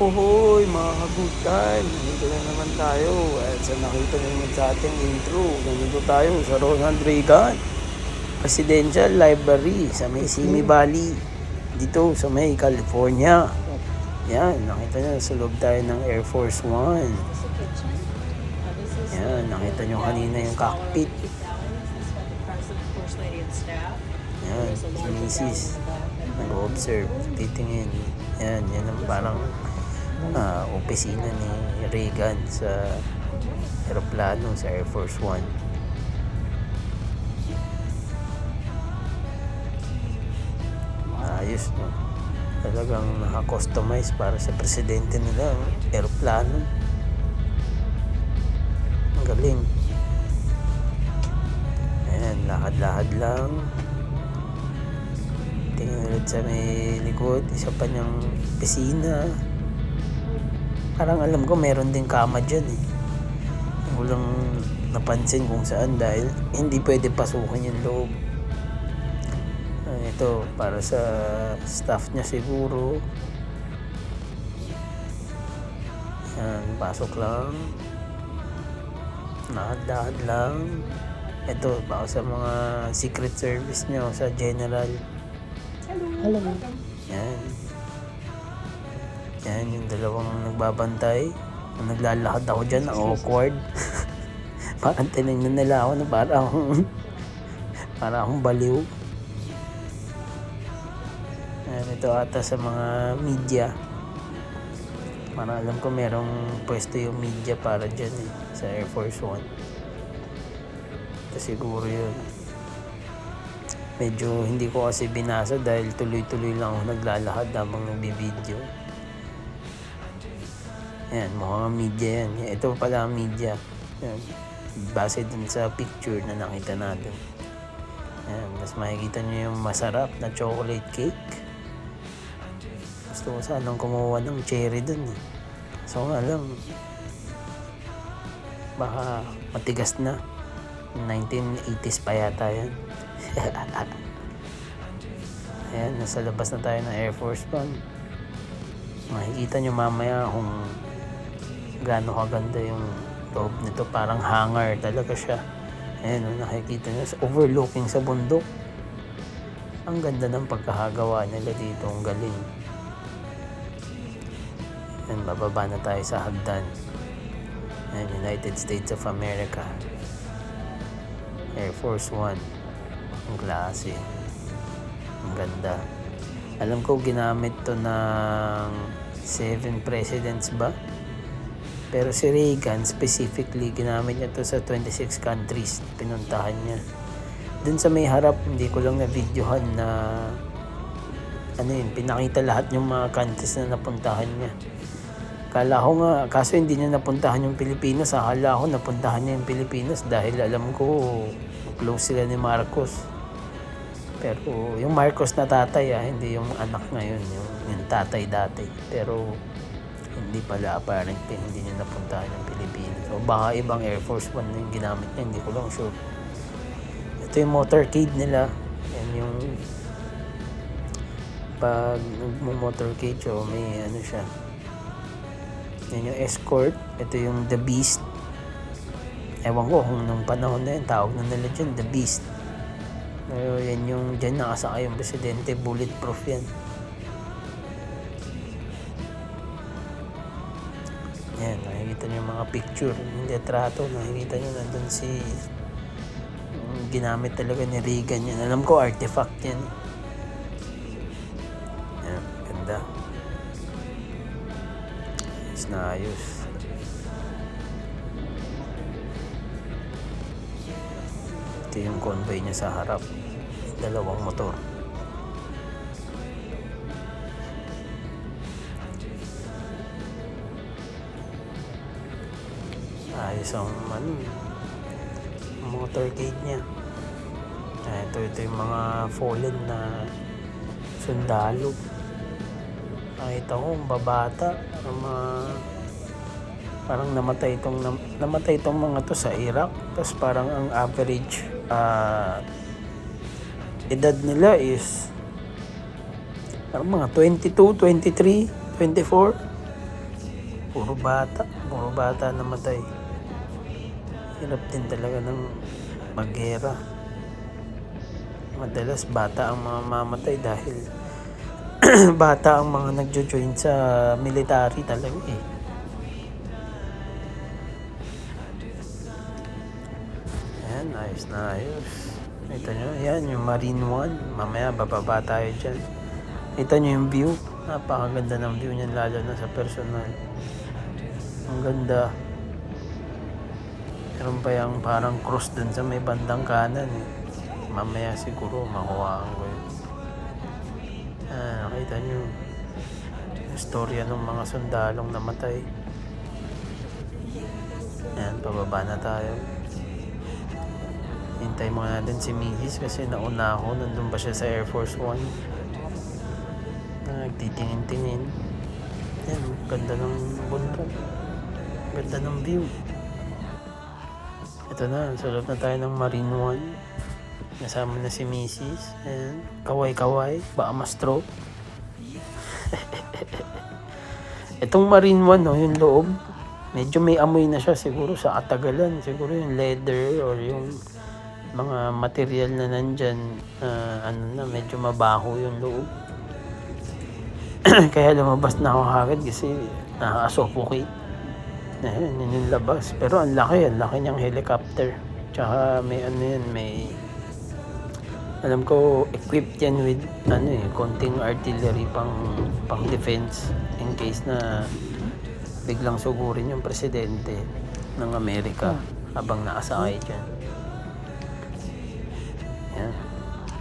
Hoy mga ka-good time, nandito na naman tayo at sa nakita naman sa ating intro, nandito tayo sa Ronald Reagan Presidential Library sa may Simi Valley, dito sa may California. Yan, nakita nyo, sa loob tayo ng Air Force One. Yan, nakita nyo kanina yung cockpit. Yan, si Mrs. nag-observe, titingin. Yan ang parang opisina ni Reagan sa aeroplano sa Air Force One. Ayos, no? Talagang naka-customize para sa presidente nila ang aeroplano. Ang galing. Ayan, lakad-lakad lang. Tingnan ulit sa may likod, isa pa niyang pisina. Parang alam ko meron din kama dyan eh. Walang napansin kung saan dahil hindi pwede pasukan yung loob. Ito para sa staff niya siguro. Yan, pasok lang. Lakad-lakad lang. Ito, baka sa mga secret service niya o sa general. Hello. Yan. Yan yung dalawang nagbabantay. Kung naglalakad ako dyan, awkward. Parang tinignan nila ako na para akong baliw. Yan, ito ata sa mga media. Parang alam ko merong pwesto yung media para dyan eh, sa Air Force One. Ito siguro yun. Medyo hindi ko kasi binasa dahil tuloy-tuloy lang ako naglalakad habang nagbibideo. Ayan, mukhang media yan. Ito pala ang media. Ayan, base dun sa picture na nakita natin. Ayan, mas makikita nyo yung masarap na chocolate cake. Gusto ko sanang kumuha ng cherry dun eh. So nga lang, baka matigas na. 1980s pa yata yan. Ayan, nasa labas na tayo ng Air Force One. Makikita nyo mamaya kung gaano kaganda yung loob nito. Parang hangar talaga siya. Ayan, nakikita nyo, overlooking sa bundok. Ang ganda ng pagkakagawa nila dito. Ang galing. Ayan, bababa na tayo sa hagdan. Ayan, United States of America. Air Force One. Ang klase. Ang ganda. Alam ko ginamit to ng 7 presidents ba? Pero si Reagan specifically ginamit niya to sa 26 countries. Pinuntahan niya. Dun sa may harap, hindi ko lang na-videohan na pinakita lahat yung mga countries na napuntahan niya. Kala ko nga, kaso hindi niya napuntahan yung Pilipinas. Akala ko napuntahan niya yung Pilipinas dahil alam ko close sila ni Marcos. Pero yung Marcos na tatay hindi yung anak ngayon, yung tatay dati. Pero hindi pala, apparently hindi niya napuntahan yung Pilipinas. O baka ibang Air Force One yung ginamit niya, hindi ko lang sure. Ito yung motorcade nila. Yan yung pag motorcade siya, may siya. Yan yung escort. Ito yung The Beast. Ewan ko kung nung panahon na yun, tawag na nila dyan, The Beast. Pero yan yung dyan nakasakay yung presidente, bulletproof yan. Yan, nakikita nyo yung mga picture, yung litrato, nakikita nyo nandun si ginamit talaga ni Reagan yan. Alam ko artifact yan. Yan, ganda. Ayos na ayos. Ito yung convoy niya sa harap. Dalawang motor. Ayos ang motorcade niya. Ito yung mga fallen na sundalo. Nakita ko babata parang namatay itong mga to sa Iraq. Tapos parang ang average edad nila is parang mga 22, 23, 24. puro bata namatay. Hirap din talaga ng maggera. Madalas bata ang mga mamatay dahil bata ang mga nagjo-join sa military talaga eh. Ayan, ayos na ayos. Ito nyo, yan yung Marine One. Mamaya bababa tayo dyan. Ito nyo yung view. Napakaganda ng view niyan, lalo na sa personal. Ang ganda. Meron pa yung parang cross dun sa may bandang kanan eh. Mamaya siguro makuhaan ko yun. Nakita nyo yung storya ng mga sundalong namatay. Ayan, pababa na tayo. Hintay muna natin si Mrs. kasi nauna ako. Nandun pa siya sa Air Force One. Nagtitingin-tingin. Ayan, ganda ng bundok. Ganda ng view. Ito na, sulot na tayo ng Marine One. Nasama na si Mrs. Ayan, kaway-kaway. Baka ma-stroke. Itong Marine One, no, yung loob, medyo may amoy na siya siguro sa katagalan. Siguro yung leather or yung mga material na nandyan, medyo mabaho yung loob. Kaya lumabas na ako agad kasi nakaka-suffocate. Ayan, yun yung labas. Pero ang laki niyang helicopter. Tsaka may alam ko equipped yan with konting artillery pang defense in case na biglang sugurin yung presidente ng Amerika habang nakasakay dyan. Yan.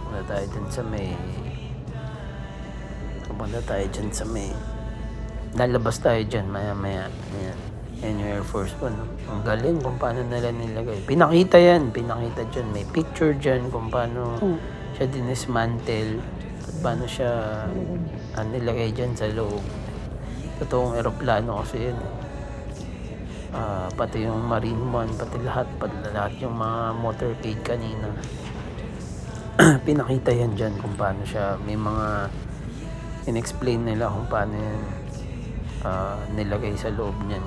Punta tayo dyan sa may lalabas tayo dyan maya. Yan. Yan yung Air Force One. Ang galing kung paano nila nilagay. Pinakita dyan. May picture dyan kung paano siya dinismantle at paano siya nilagay dyan sa loob. Totoong eroplano kasi yun. Pati yung Marine One, pati lahat yung mga motorcade kanina. Pinakita yan dyan kung paano siya. May mga in-explain nila kung paano yan nilagay sa loob niyan.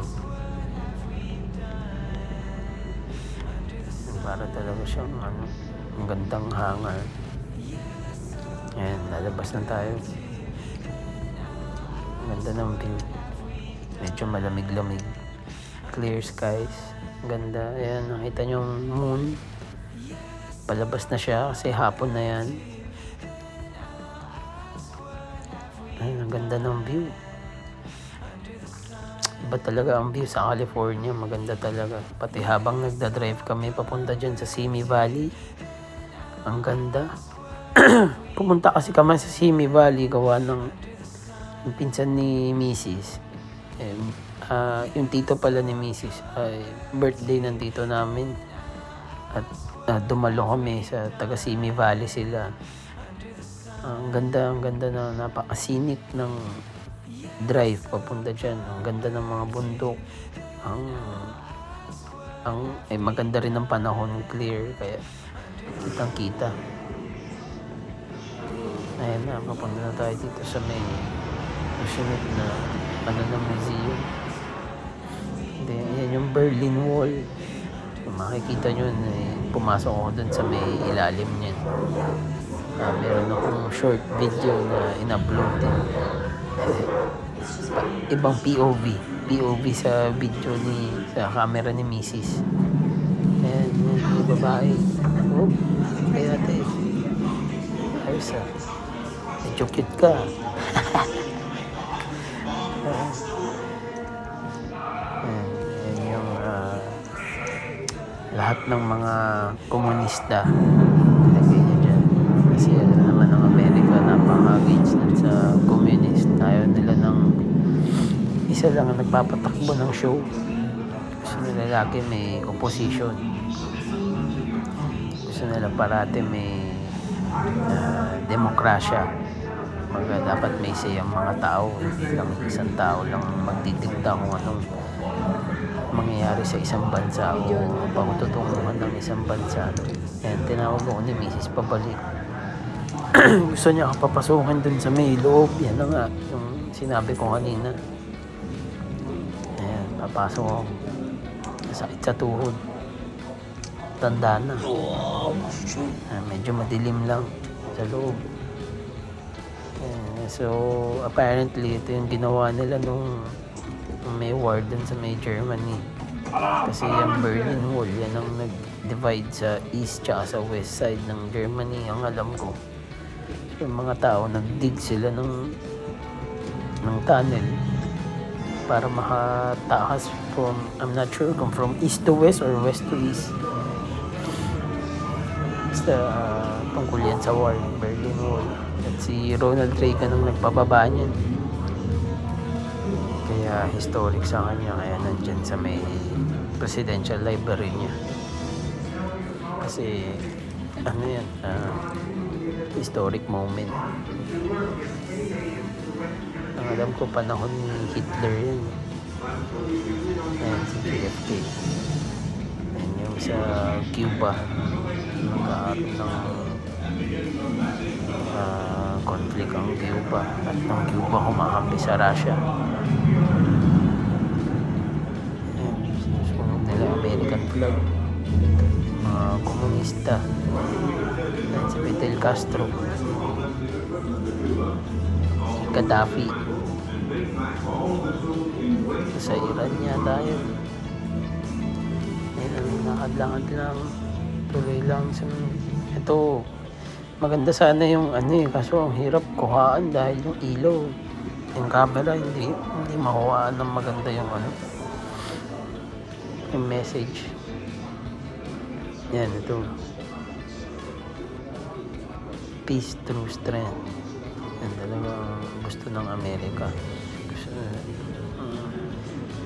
Para talaga siyang ang gandang hangar. Ayan, lalabas na tayo. Ang ganda ng view. Medyo malamig-lamig. Clear skies. Ang ganda. Ayan, nakita nyo yung moon. Palabas na siya kasi hapon na yan. Ayan, ang ganda ng view. Iba talaga ang view sa California. Maganda talaga. Pati habang nagdadrive kami papunta dyan sa Simi Valley. Ang ganda. Pumunta kasi kami sa Simi Valley gawa ng yung pinsan ni Mrs. Yung tito pala ni Mrs. Birthday ng tito namin. At dumalo kami sa taga Simi Valley sila. Ang ganda na napaka-scenic ng drive papunta dyan. Ang ganda ng mga bundok. Maganda rin ang panahon, clear, kaya kitang-kita. Ayan na, papunta na tayo dito sa may susunod na museum. Ayan yung Berlin Wall. Makikita nyo pumasok ako dun sa may ilalim niyan. Meron akong short video na in-upload din. Ibang POV sa video sa camera ni Mrs. Ayan, yung babae. Kaya ate. Ayos medyo cute ka. Ayan yung lahat ng mga komunista. Lagay niya dyan. Kasi naman ang Amerika napaka-against sa communist. Ayaw nila ng isa lang ang nagpapatakbo ng show. Gusto nila lagi may opposition. Gusto nila parati may demokrasya. Dapat may say ang mga tao. Hindi lang isang tao lang magdidikta kung anong mangyayari sa isang bansa o pagtutunguhan ng isang bansa. Ayan, tinawag ko ni Mrs. pabalik. Gusto niya papasukin dun sa may loob. Yan na nga yung sinabi ko kanina. Ayan. Papasok ako. Masakit sa tuhod. Tanda na. Medyo madilim lang sa loob. So, apparently, ito yung ginawa nila nung may war dun sa may Germany. Kasi yung Berlin Wall, yan ang nag-divide sa east tsaka sa west side ng Germany, ang alam ko. So, yung mga tao, nag-dig sila ng tunnel para makatakas from, I'm not sure kung from east to west or west to east. Basta tungkol yan sa war, Berlin Wall. At si Ronald Reagan ang nagpababa niyan. Kaya historic sa kanya, kaya nandyan sa may presidential library niya. Kasi ano yan, historic moment. Ang alam ko panahon ni Hitler yan. Ayan si JFK. Ayan yung sa Cuba, nagkakaroon ng conflict ang Cuba at ng Cuba humahampi sa Russia. Ayan, sinusunod nila American flag, mga komunista. Ayan si Fidel Castro, si Gaddafi. Sa Iran yata yun. Ayan, lakad-lakad lang, tuloy lang sa ito. Maganda sana yung kaso ang hirap kuhaan dahil yung ilaw, yung camera hindi makuhaan ng maganda yung yung message. Yan, ito. Peace through strength. Yan talagang gusto ng Amerika.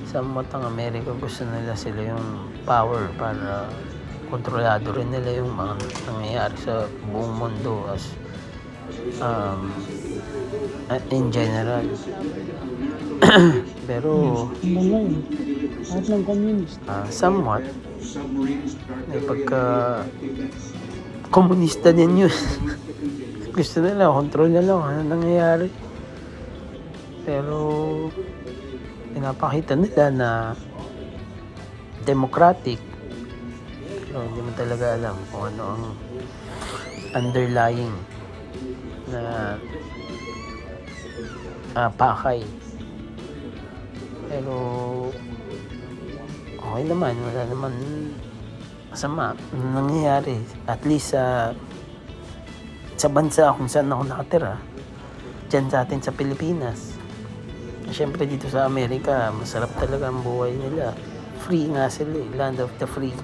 Somewhat ang Amerika, gusto nila sila yung power para kontrolado rin nila yung mga nangyayari sa buong mundo as in general. Pero somewhat may pagka komunista din yun. Gusto nila control na lang ano nangyayari, pero pinapakita nila na democratic. So, hindi mo talaga alam kung ano ang underlying na pakay. Pero okay naman, wala naman masama nangyayari. At least sa bansa kung saan ako nakatira, dyan sa atin sa Pilipinas. Siyempre dito sa Amerika, masarap talaga ang buhay nila. Free nga sila, land of the free.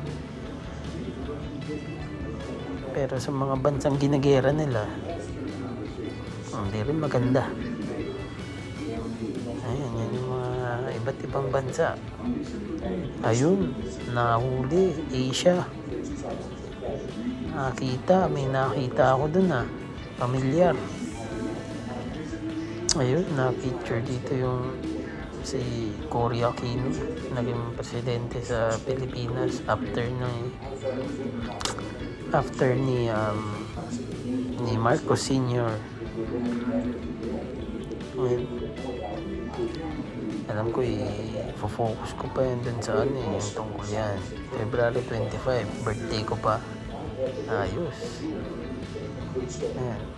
Pero sa mga bansang ginagera nila, hindi rin maganda. Ayan, yan yung mga iba't ibang bansa. Ayun, nahuli, Asia. May nakita ako dun pamilyar. Ayun, na-picture dito yung si Cory Aquino, naging presidente sa Pilipinas after ni Marcos Sr. Alam ko i-focus ko pa yun dun sa yung tungkol yan. February 25, birthday ko pa. Ayos. Ayan.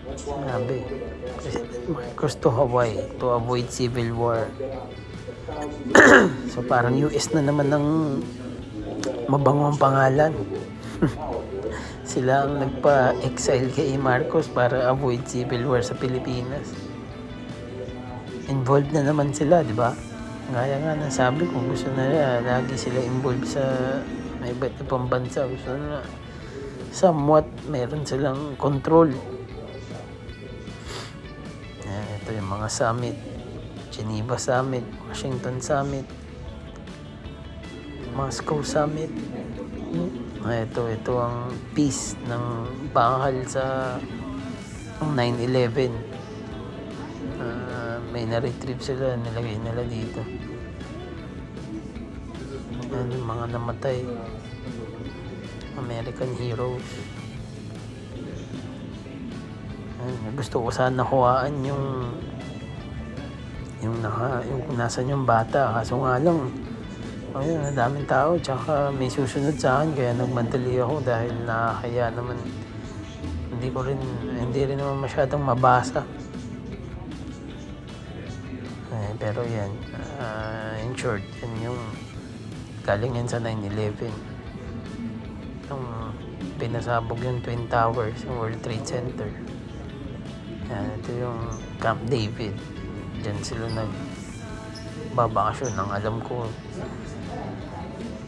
Sabi, President Marcos to Hawaii to avoid civil war. So parang US na naman ng mabangong pangalan. Sila ang nagpa-exile kay Marcos para avoid civil war sa Pilipinas. Involved na naman sila, di ba? Gaya nga nasabi ko, gusto na lagi sila involved sa may iba't ibang bansa. Gusto na somewhat meron silang control. Ito yung mga summit, Geneva Summit, Washington Summit, Moscow Summit. Ito ang peace ng bakal sa 9/11. May na-retrieve sila, nilagay nila dito. Yan yung mga namatay, American heroes. Gusto ko sana kuhaan yung yung kung nasan yung bata. Kaso nga lang, ayun, ang daming tao, tsaka may susunod sa akin, kaya nagmadali ako dahil nakakaya naman. Hindi rin naman masyadong mabasa. Pero yan, in short, yan yung galing yan sa 9/11. Yung pinasabog yung Twin Towers, yung World Trade Center. Yan, ito yung Camp David. Diyan sila nagbabakasyon. Ang alam ko,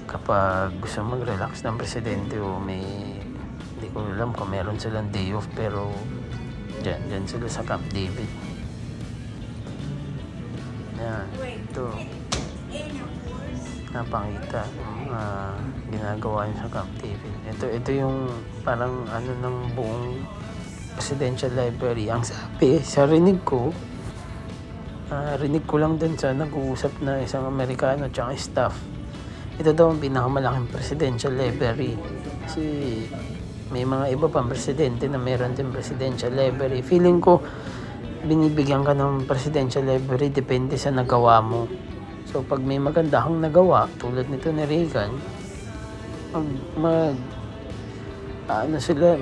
kapag gusto mag-relax ng presidente o hindi ko alam kung meron silang day off, pero dyan sila sa Camp David. Yan, ito napakita yung ginagawa niya sa Camp David. Ito yung parang ng buong Presidential Library. Ang sabi sa rinig ko lang din sa nag-uusap na isang Amerikano at staff, ito daw ang pinakamalaking Presidential Library kasi may mga iba pang presidente na meron din Presidential Library. Feeling ko binibigyan ka ng Presidential Library depende sa nagawa mo. So pag may maganda kang nagawa tulad nito ni Reagan,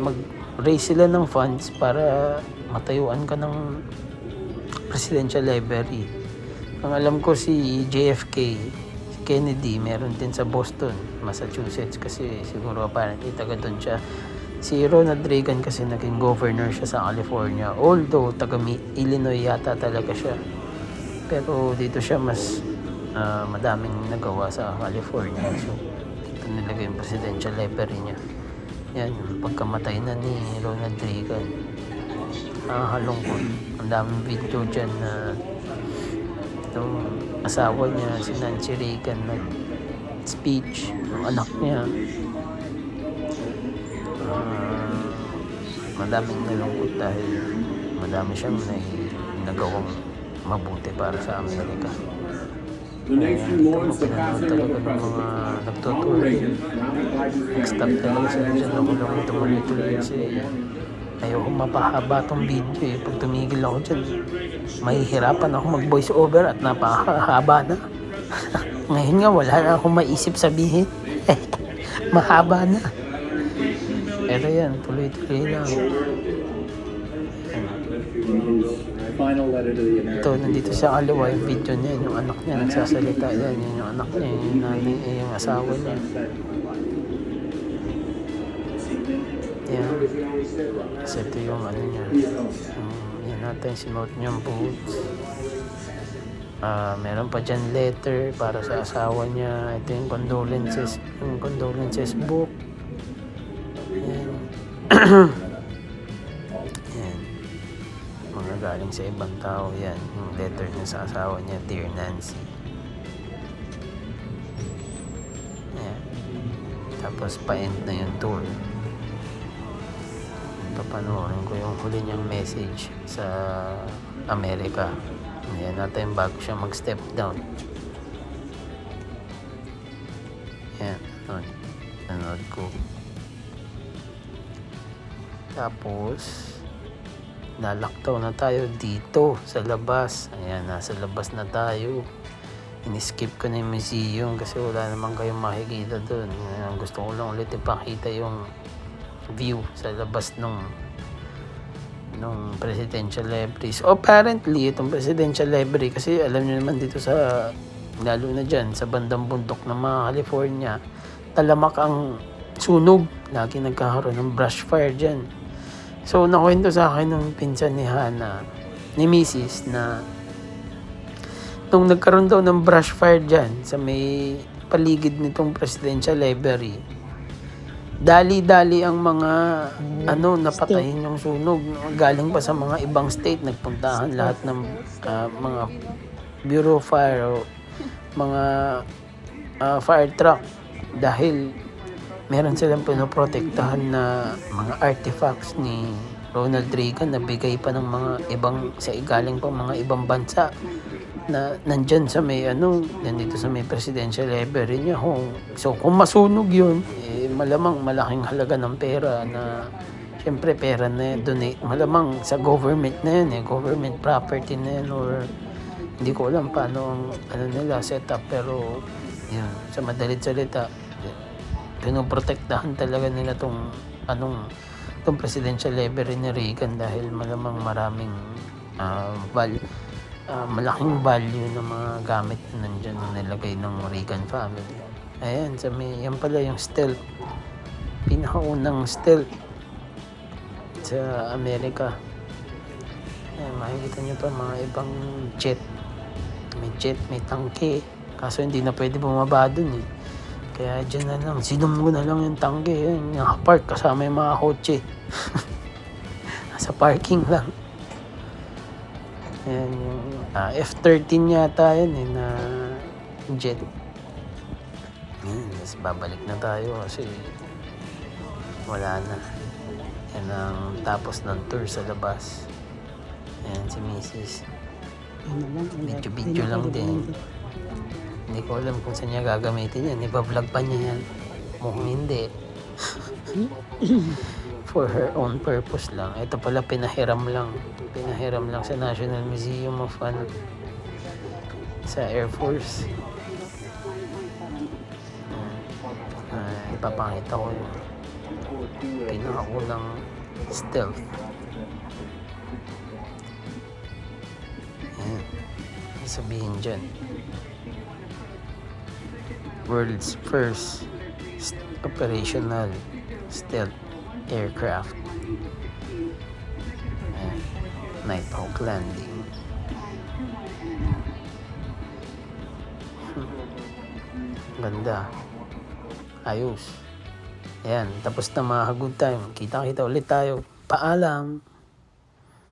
mag-raise sila ng funds para matayuan ka ng Presidential Library. Ang alam ko si JFK, si Kennedy, meron din sa Boston, Massachusetts, kasi siguro apparently taga doon siya. Si Ronald Reagan kasi naging governor siya sa California, although taga Illinois yata talaga siya. Pero dito siya mas madaming nagawa sa California. So dito nilagay yung Presidential Library niya. Yan, pagkamatay na ni Ronald Reagan, nakakalungkot. Ang daming video dyan na itong asawa niya, si Nancy Reagan, nag-speech ng anak niya. Madaming nalungkot dahil madami siyang nagawang mabuti para sa Amerika. Dito mo pinanood talaga ng mga nagtutour din. Nag-stop talaga sila dyan. Ako lang tumuloy-tuloy kasi ayoko mapahaba tong video. Pag tumigil ako dyan, mahihirapan ako mag-voice over at napakahaba na. Ngayon nga wala na akong maisip sabihin. Mahaba na. Pero yan, tuloy-tuloy lang. Ito, nandito sa kaliwa yung video niya, yung anak niya nagsasalita. Yan, yung anak niya, yung nanay, yung asawa niya. Yan. Kasi ito yung niya. Yan natin, sinuot niyang boots. Meron pa dyan letter para sa asawa niya. Ito yung condolences book. Yan. Yan. Mga galing sa ibang tao. Yan. Yung letter niya sa asawa niya, Dear Nancy. Yan. Tapos pa-end na yung tour. Papanoorin ko yung huli niyang message sa Amerika. Yan natin bago siya mag-step down. Yan. Nanood ko. Tapos na-lockdown na tayo dito sa labas. Ayan, nasa labas na tayo. In-skip ko na yung museum kasi wala naman kayong makikita doon. Ayan, gusto ko lang ulit ipakita yung view sa labas nung Presidential Library. So apparently itong Presidential Library, kasi alam niyo naman dito sa, lalo na dyan sa bandang bundok ng mga California, talamak ang sunog. Lagi nagkakaroon ng brush fire dyan. So nakwento sa akin ng pinsan ni Hana, ni Mrs. na nung nagkaroon daw ng brush fire dyan sa may paligid nitong Presidential Library, dali-dali ang mga napatayin yung sunog. Galing pa sa mga ibang state, nagpuntahan lahat ng mga Bureau of Fire o mga fire truck dahil meron silang pinoprotektahan na mga artifacts ni Ronald Reagan na bigay pa ng mga galing pa mga ibang bansa na nandyan sa may nandito sa may Presidential Library niya. So kung masunog yun, malamang malaking halaga ng pera na syempre pera na donate, malamang sa government na yun, government property na yun, or Hindi ko alam paano ang ano nila setup, pero yun, sa madalit salita, pinoprotektahan talaga nila tong presidential library ni Reagan dahil malamang maraming malaking value ng mga gamit na nandyan na nilagay ng Reagan family. Ayan, yan pala yung stealth. Pinakaunang stealth sa Amerika. Ayan, makikita nyo pa mga ibang jet. May jet, may tangke. Kaso hindi na pwede bumaba dun eh. Kaya dyan na lang, sinumbo na lang yung tangke. Ayan, nakapark kasama yung mga kotse. Nasa parking lang. Ayan yung F-13 yata yun eh, na jet. Ayan, babalik na tayo kasi wala na. Yan ang tapos ng tour sa labas. Ayan si Mrs. Video lang din. Hindi ko alam kung saan niya gagamitin yan. Iba-vlog pa niya yan. Mukhang hindi. For her own purpose lang. Ito pala pinahiram lang. Pinahiram lang sa National Museum of sa Air Force. Ipapakita ko yung pinakaunang stealth. Ayan. Sabihin dyan, world's first operational stealth aircraft. Ayan. Nighthawk landing. Ganda. Ayos. Ayan, tapos na mga good time. Kita-kita ulit tayo. Paalam.